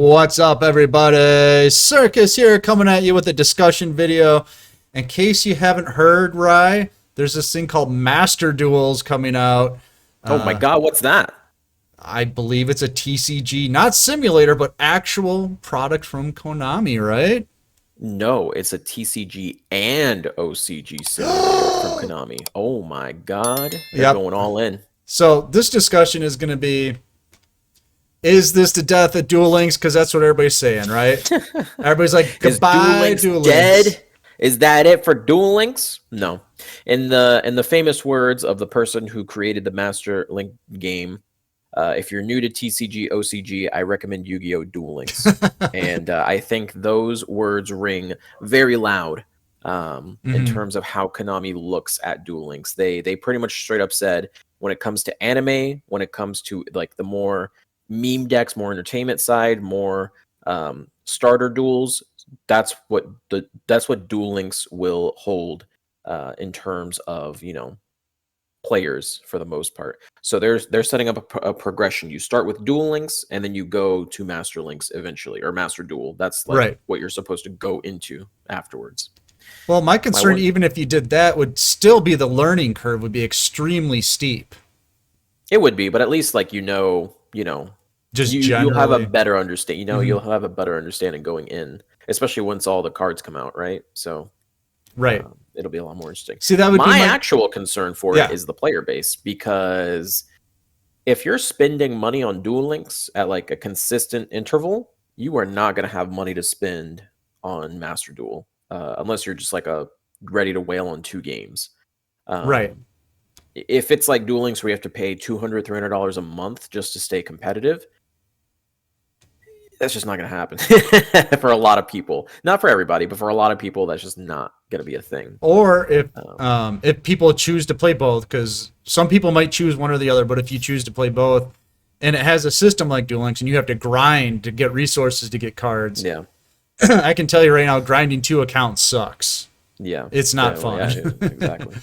What's up, everybody? Circus here, coming at you with a discussion video. In case you haven't heard, Rye, there's this thing called Master Duels coming out. Oh my Uh, God, what's that? I believe it's a TCG, not simulator, but actual product from Konami, right? No, it's a TCG and OCG simulator from Konami. Oh my God, they're Yep. going all in. So this discussion is going to be, is this the death of Duel Links? Because that's what everybody's saying, right? Everybody's like, Is Duel goodbye, Links Duel Links. dead? Is that it for Duel Links? No. In the famous words of the person who created the Master Link game, if you're new to TCG OCG, I recommend Yu-Gi-Oh! Duel Links. And I think those words ring very loud in Hmm. terms of how Konami looks at Duel Links. They pretty much straight up said when it comes to anime, when it comes to like the more meme decks, more entertainment side, more starter duels, that's what Duel Links will hold in terms of players for the most part. So they're setting up a progression. You start with Duel Links and then you go to Master Links eventually, or Master Duel. That's like Right. what you're supposed to go into afterwards. Well, my My concern, one, even if you did that, would still be the learning curve would be extremely steep. it would be, but at least like Just you'll have a generally. better understand. Hmm. You'll have a better understanding going in, especially once all the cards come out, right? So Right. it'll be a lot more interesting. See, that would be My my. actual concern for it Yeah. is the player base because if you're spending money on Duel Links at like a consistent interval, you are not going to have money to spend on Master Duel unless you're just like a ready to whale on two games. Right. Um, if it's like Duel Links where you have to pay $200, $300 a month just to stay competitive, that's just not going to happen for a lot of people. Not for everybody, but for a lot of people, that's just not going to be a thing. Or Um, if people choose to play both, because some people might choose one or the other, but if you choose to play both, and it has a system like Duel Links, and you have to grind to get resources to get cards, yeah, I can tell you right now, grinding two accounts sucks. yeah, It's not yeah, well, yeah, fun. exactly.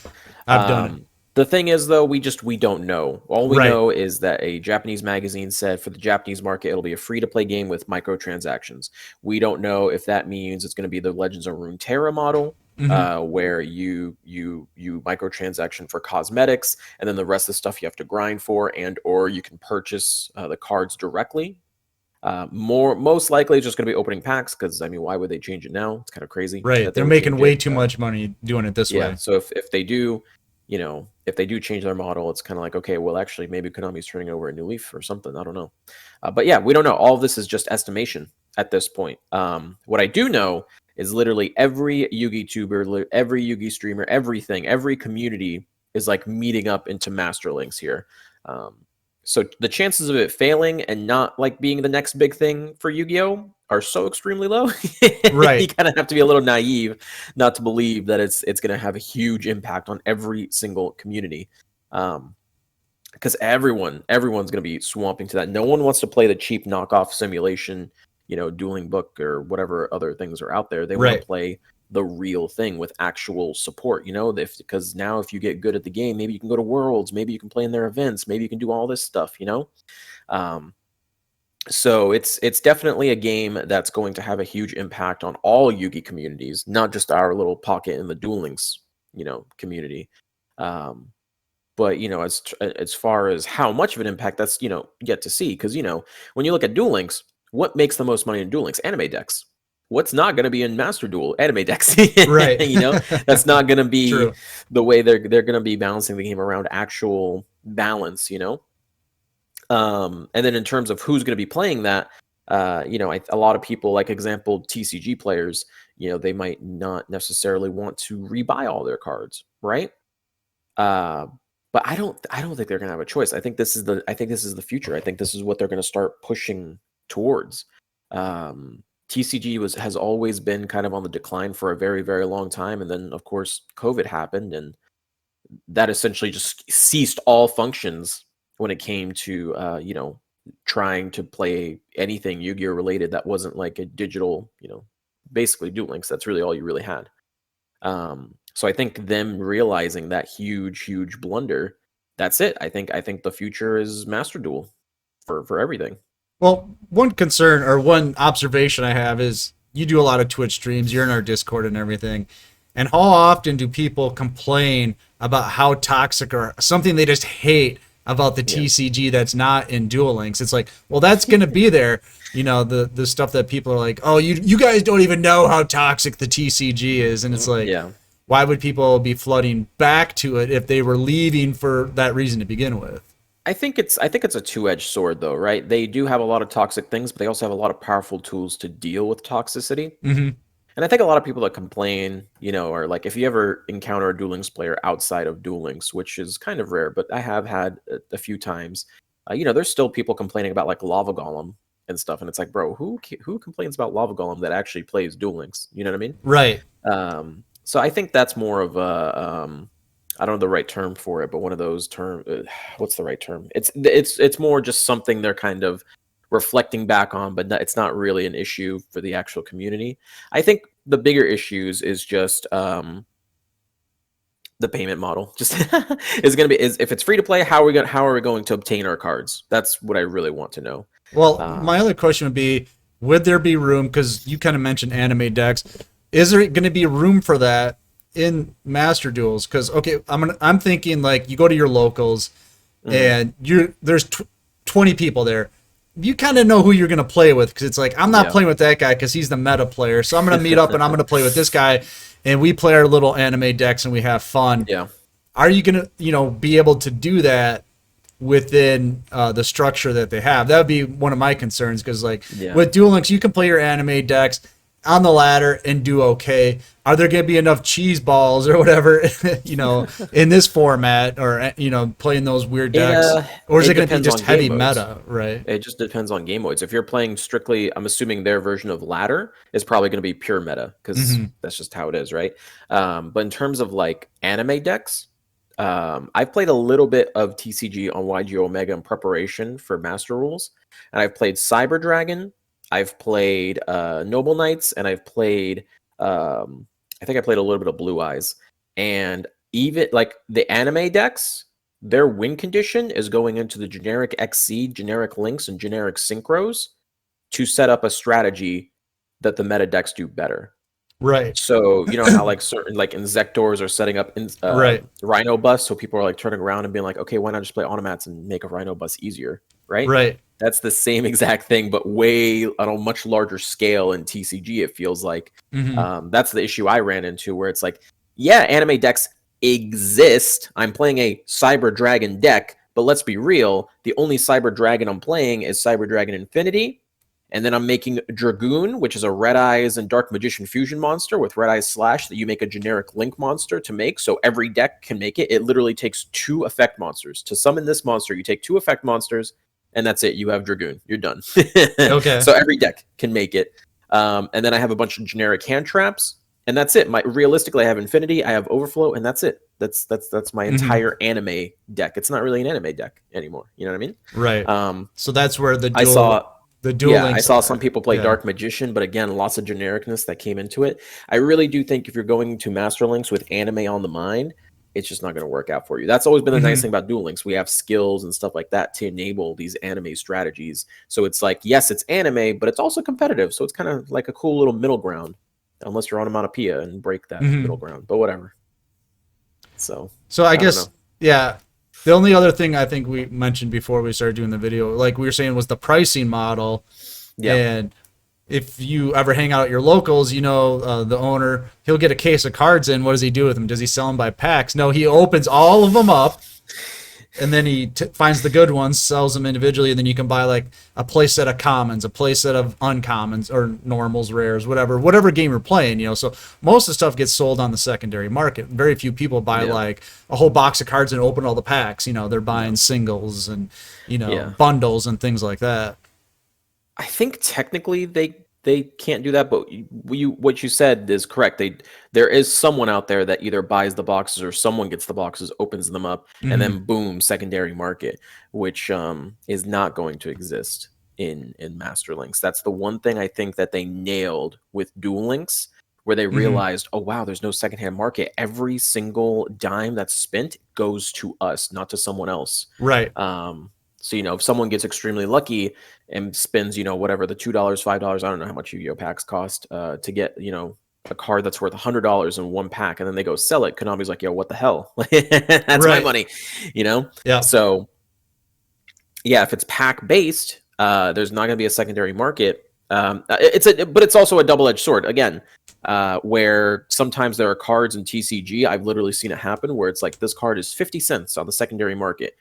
I've done it. The thing is, though, we don't know. All we Right. know is that a Japanese magazine said for the Japanese market, it'll be a free-to-play game with microtransactions. We don't know if that means it's going to be the Legends of Runeterra model, Hmm. where you microtransaction for cosmetics, and then the rest of the stuff you have to grind for, and or you can purchase the cards directly. Most likely, it's just going to be opening packs because I mean, why would they change it now? It's kind of crazy Right. that they They're would making change it. way too much money doing it this Yeah, way. so if they do, if they do change their model, it's kind of like, okay, well, actually, maybe Konami's turning over a new leaf or something. I don't know. But yeah, we don't know. All of this is just estimation at this point. What I do know is literally every Yugi tuber, every Yugi streamer, everything, every community is like meeting up into Master Links here. Um, so the chances of it failing and not like being the next big thing for Yu-Gi-Oh are so extremely low. You Right. kind of have to be a little naive not to believe that it's going to have a huge impact on every single community. Because everyone's going to be swamping to that. No one wants to play the cheap knockoff simulation, dueling book or whatever other things are out there. They want Right. to play the real thing with actual support, because now if you get good at the game, maybe you can go to worlds, maybe you can play in their events, maybe you can do all this stuff. um, so it's definitely a game that's going to have a huge impact on all Yugi communities, not just our little pocket in the Duel Links, community. Um, but as far as how much of an impact, that's yet to see. Because when you look at Duel Links, what makes the most money in Duel Links? Anime decks. What's not going to be in Master Duel? Anime decks. Right. That's not going to be True. the way they're going to be balancing the game around actual balance. And then in terms of who's going to be playing that, a lot of people, like example TCG players, they might not necessarily want to rebuy all their cards, right? Uh, but I don't think they're going to have a choice. I think this is the future. I think this is what they're going to start pushing towards. TCG has always been kind of on the decline for a very, very long time, and then of course COVID happened, and that essentially just ceased all functions when it came to trying to play anything Yu-Gi-Oh related that wasn't like a digital, basically Duel Links. That's really all you really had. So I think them realizing that huge blunder, that's it. I think the future is Master Duel for everything. Well, one concern or one observation I have is you do a lot of Twitch streams, you're in our Discord and everything. And how often do people complain about how toxic or something they just hate about the Yeah. TCG that's not in Duel Links? It's like, well, that's going to be there. You know, the stuff that people are like, oh, you guys don't even know how toxic the TCG is. And it's like, Yeah. why would people be flooding back to it if they were leaving for that reason to begin with? I think it's a two-edged sword though, right? They do have a lot of toxic things, but they also have a lot of powerful tools to deal with toxicity. Mm-hmm. And I think a lot of people that complain, are like, if you ever encounter a Duel Links player outside of Duel Links, which is kind of rare, but I have had a few times, there's still people complaining about like Lava Golem and stuff, and it's like, bro, who complains about Lava Golem that actually plays Duel Links? You know what I mean? Right. So I think that's more of a I don't know the right term for it, but one of those term. What's the right term? It's more just something they're kind of reflecting back on, but it's not really an issue for the actual community. I think the bigger issues is just the payment model. Just is going to be is if it's free to play, how are we going to obtain our cards? That's what I really want to know. Well, my Um, other question would be, would there be room? Because you kind of mentioned anime decks. Is there going to be room for that in Master Duels? Because okay, I'm thinking like you go to your locals, mhm. and there's 20 people there. You kind of know who you're going to play with because it's like I'm not Yeah. playing with that guy because he's the meta player. So I'm going to meet up and I'm going to play with this guy, and we play our little anime decks and we have fun. Yeah. Are you going to be able to do that within the structure that they have? That would be one of my concerns because like Yeah. with Duel Links, you can play your anime decks on the ladder and do okay. Are there going to be enough cheese balls or whatever, in this format or playing those weird It decks, or is it it going to be depends just on game heavy modes. meta, right? It just depends on game modes. If you're playing strictly, I'm assuming their version of ladder is probably going to be pure meta because Hmm. that's just how it is, right? But in terms of like anime decks, I've played a little bit of TCG on YG Omega in preparation for Master Rules, and I've played Cyber Dragon, I've played Noble Knights, and I've played, I think I played a little bit of Blue Eyes, and even like the anime decks, their win condition is going into the generic XC, generic links, and generic synchros to set up a strategy that the meta decks do better. Right. So you know how like certain like Inzectors are setting up in, Right. Rhino bus, so people are like turning around and being like, okay, why not just play automats and make a Rhino bus easier, right? Right. That's the same exact thing, but way on a much larger scale in TCG. It feels like Hmm. that's the issue I ran into, where it's like, yeah, anime decks exist. I'm playing a Cyber Dragon deck, but let's be real, the only Cyber Dragon I'm playing is Cyber Dragon Infinity. And then I'm making Dragoon, which is a Red Eyes and Dark Magician fusion monster with Red Eyes Slash that you make a generic Link monster to make. So every deck can make it. It literally takes 2 effect monsters. To summon this monster, you take 2 effect monsters, and that's it. You have Dragoon. You're done. Okay. So every deck can make it. And then I have a bunch of generic hand traps, and that's it. Realistically, I have Infinity, I have Overflow, and that's it. That's my Hmm. entire anime deck. It's not really an anime deck anymore. You know what I mean? Right. Um, So that's where I saw the dual yeah, I links saw some are. people play Yeah. Dark Magician, but again, lots of genericness that came into it. I really do think if you're going to Master Links with anime on the mind, it's just not going to work out for you. That's always been the nice Hmm. thing about Duel Links. We have skills and stuff like that to enable these anime strategies. So it's like, yes, it's anime, but it's also competitive. So it's kind of like a cool little middle ground, unless you're on Onomatopoeia and break that middle Hmm. ground. But whatever. So So I I don't guess, know. yeah. The only other thing I think we mentioned before we started doing the video, like we were saying, was the pricing model. Yeah, And if you ever hang out at your locals, the owner, he'll get a case of cards in. What does he do with them? Does he sell them by packs? No, he opens all of them up, and then he finds the good ones, sells them individually, and then you can buy like a play set of commons, a play set of uncommons or normals, rares, whatever game you're playing. So most of the stuff gets sold on the secondary market. Very few people buy yeah, like a whole box of cards and open all the packs. They're buying no, singles and yeah. bundles and things like that. I think technically they can't do that, but what you said is correct. There is someone out there that either buys the boxes or someone gets the boxes, opens them up, and Hmm. then boom, secondary market, which is not going to exist in Master Links. That's the one thing I think that they nailed with Duel Links, where they Hmm. realized, oh wow, there's no secondhand market. Every single dime that's spent goes to us, not to someone else. Right. Um, So, if someone gets extremely lucky and spends, whatever the $2, $5, I don't know how much Yu-Gi-Oh packs cost, to get, a card that's worth $100 in one pack, and then they go sell it. Konami's like, yo, what the hell? That's my Right. money, you know? Yeah. So, yeah, if it's pack based, there's not going to be a secondary market. But it's also a double edged sword. Again, where sometimes there are cards in TCG. I've literally seen it happen where it's like this card is 50 cents on the secondary market.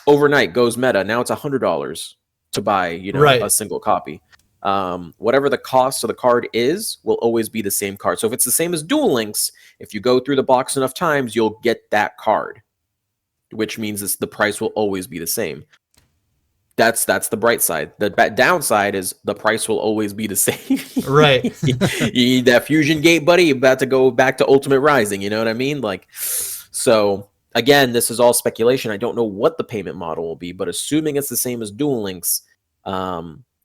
Overnight goes meta. Now it's $100 to buy, a Right. single copy. Whatever the cost of the card is, will always be the same card. So if it's the same as Duel Links, if you go through the box enough times, you'll get that card, which means the price will always be the same. That's the bright side. The downside is the price will always be the same. Right. You need that fusion gate, buddy. You're about to go back to Ultimate Rising. You know what I mean? Like, so again, this is all speculation. I don't know what the payment model will be, but assuming it's the same as Duel Links,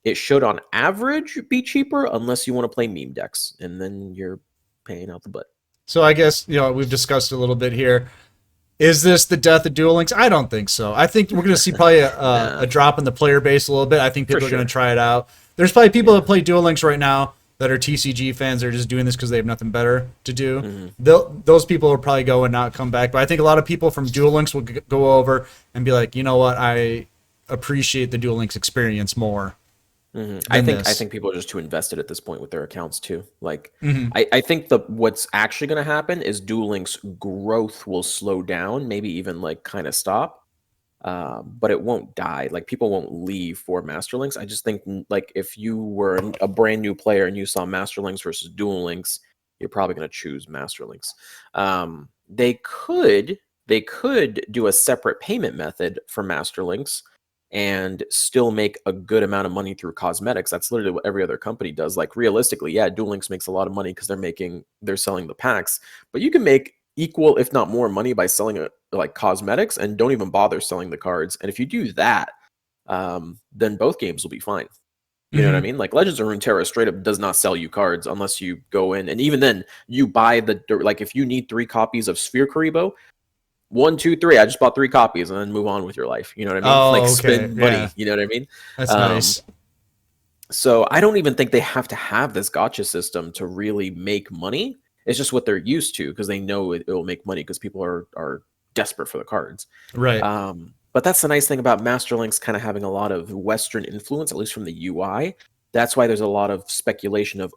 it should on average be cheaper unless you want to play meme decks, and then you're paying out the butt. So I guess, we've discussed a little bit here. Is this the death of Duel Links? I don't think so. I think we're going to see probably a drop in the player base a little bit. I think people are going to try it out. There's probably people that play Duel Links right now that are TCG fans that are just doing this because they have nothing better to do. Mm-hmm. Those people will probably go and not come back. But I think a lot of people from Duel Links will go over and be like, you know what, I appreciate the Duel Links experience more. Mm-hmm. I think people are just too invested at this point with their accounts too. Like, I think what's actually going to happen is Duel Links growth will slow down, maybe even like kind of stop, but it won't die. Like, people won't leave for Master Links. I just think, like, if you were a brand new player and you saw Master Links versus Duel Links, you're probably going to choose Master Links. They could do a separate payment method for Master Links and still make a good amount of money through cosmetics. That's literally what every other company does. Like, realistically, yeah, Duel Links makes a lot of money because they're selling the packs, but you can make equal, if not more, money by selling like cosmetics, and don't even bother selling the cards. And if you do that, then both games will be fine. You know what I mean? Like, Legends of Runeterra straight up does not sell you cards unless you go in, and even then, you buy like, if you need 3 copies of Sphere Karibo, 1, 2, 3. I just bought 3 copies and then move on with your life. You know what I mean? Oh, like, okay. spend money. You know what I mean? That's nice. So I don't even think they have to have this gotcha system to really make money. It's just what they're used to because they know it will make money because people are desperate for the cards. Right. But that's the nice thing about Master Links kind of having a lot of Western influence, at least from the UI. That's why there's a lot of speculation of,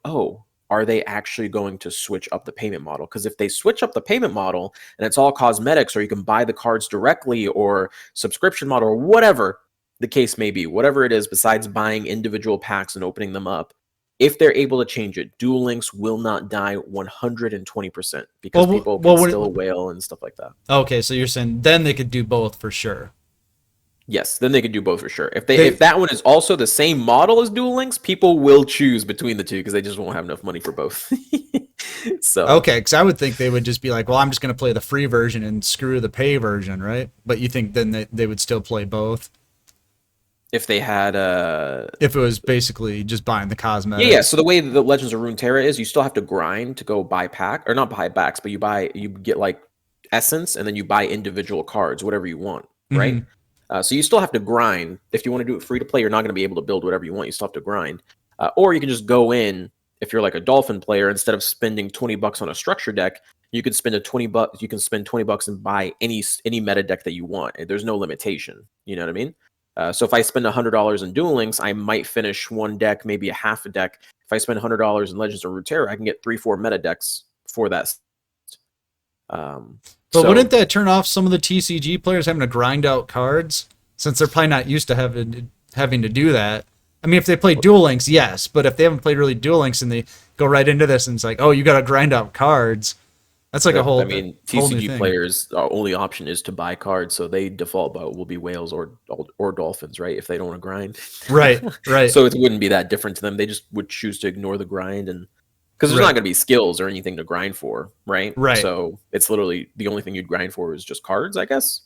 are they actually going to switch up the payment model? Because if they switch up the payment model and it's all cosmetics, or you can buy the cards directly, or subscription model, or whatever the case may be, whatever it is besides buying individual packs and opening them up, if they're able to change it, Duel Links will not die 120% because people can still whale and stuff like that. Okay, so you're saying then they could do both for sure. Yes, then they could do both for sure. If that one is also the same model as Duel Links, people will choose between the two because they just won't have enough money for both. So okay, because I would think they would just be like, well, I'm just going to play the free version and screw the pay version, right? But you think then they would still play both? If they had if it was basically just buying the cosmetics. Yeah. So the way the Legends of Runeterra is, you still have to grind to go buy pack, or not buy packs, but you get like essence, and then you buy individual cards, whatever you want, right? So you still have to grind. If you want to do it free to play, you're not going to be able to build whatever you want. You still have to grind. Or you can just go in, if you're like a Dolphin player, instead of spending $20 on a structure deck, you could spend $20. You can spend $20 and buy any meta deck that you want. There's no limitation. You know what I mean? So if I spend $100 in Duel Links, I might finish one deck, maybe a half a deck. If I spend $100 in Legends of Runeterra, I can get 3-4 meta decks for that. But wouldn't that turn off some of the TCG players having to grind out cards, since they're probably not used to having to do that? I mean, if they play Duel Links, yes, but if they haven't played really Duel Links and they go right into this and it's like, oh, you got to grind out cards, that's like a whole. I mean, TCG players' only option is to buy cards, so they default will be whales or dolphins, right? If they don't want to grind, right. So it wouldn't be that different to them. They just would choose to ignore the grind, and because there's not going to be skills or anything to grind for, right? So it's literally the only thing you'd grind for is just cards, I guess.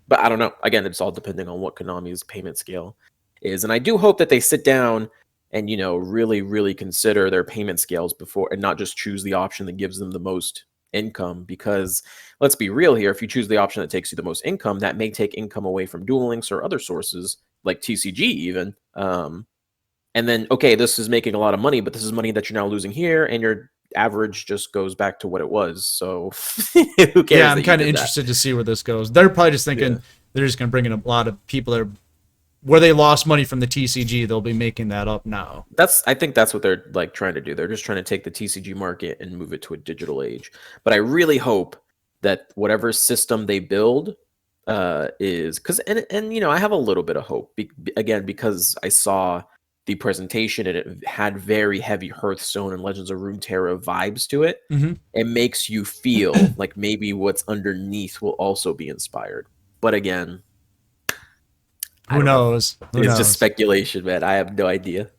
But I don't know. Again, it's all depending on what Konami's payment scale is, and I do hope that they sit down and really, really consider their payment scales before, and not just choose the option that gives them the most income, because let's be real here, if you choose the option that takes you the most income, that may take income away from Duel Links or other sources like TCG even. And then, okay, this is making a lot of money, but this is money that you're now losing here, and your average just goes back to what it was. So who Yeah, cares I'm that you kind of did that? interested to see where this goes. They're probably just Yeah. thinking they're just going to bring in a lot of people that are, where they lost money from the TCG. They'll be making that up now. I think that's what they're like trying to do. They're just trying to take the TCG market and move it to a digital age. But I really hope that whatever system they build is, because and I have a little bit of hope again, because I saw the presentation and it had very heavy Hearthstone and Legends of Runeterra vibes to it. Mm-hmm. It makes you feel like maybe what's underneath will also be inspired. But again, I Who don't know. knows? Who It's just knows? speculation, man. I have no idea.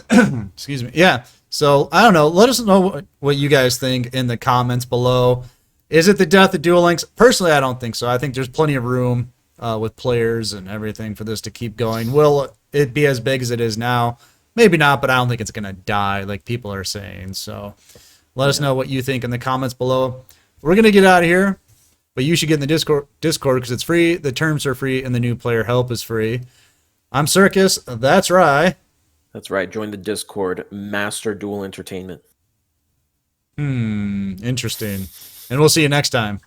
Excuse me. Yeah. So I don't know. Let us know what you guys think in the comments below. Is it the death of Duel Links? Personally, I don't think so. I think there's plenty of room with players and everything for this to keep going. Will it be as big as it is now? Maybe not, but I don't think it's going to die like people are saying. So let us know what you think in the comments below. We're going to get out of here, but you should get in the Discord because it's free. The terms are free, and the new player help is free. I'm Circus. That's Rye. That's right. Join the Discord. Master Duel Entertainment. Interesting. And we'll see you next time.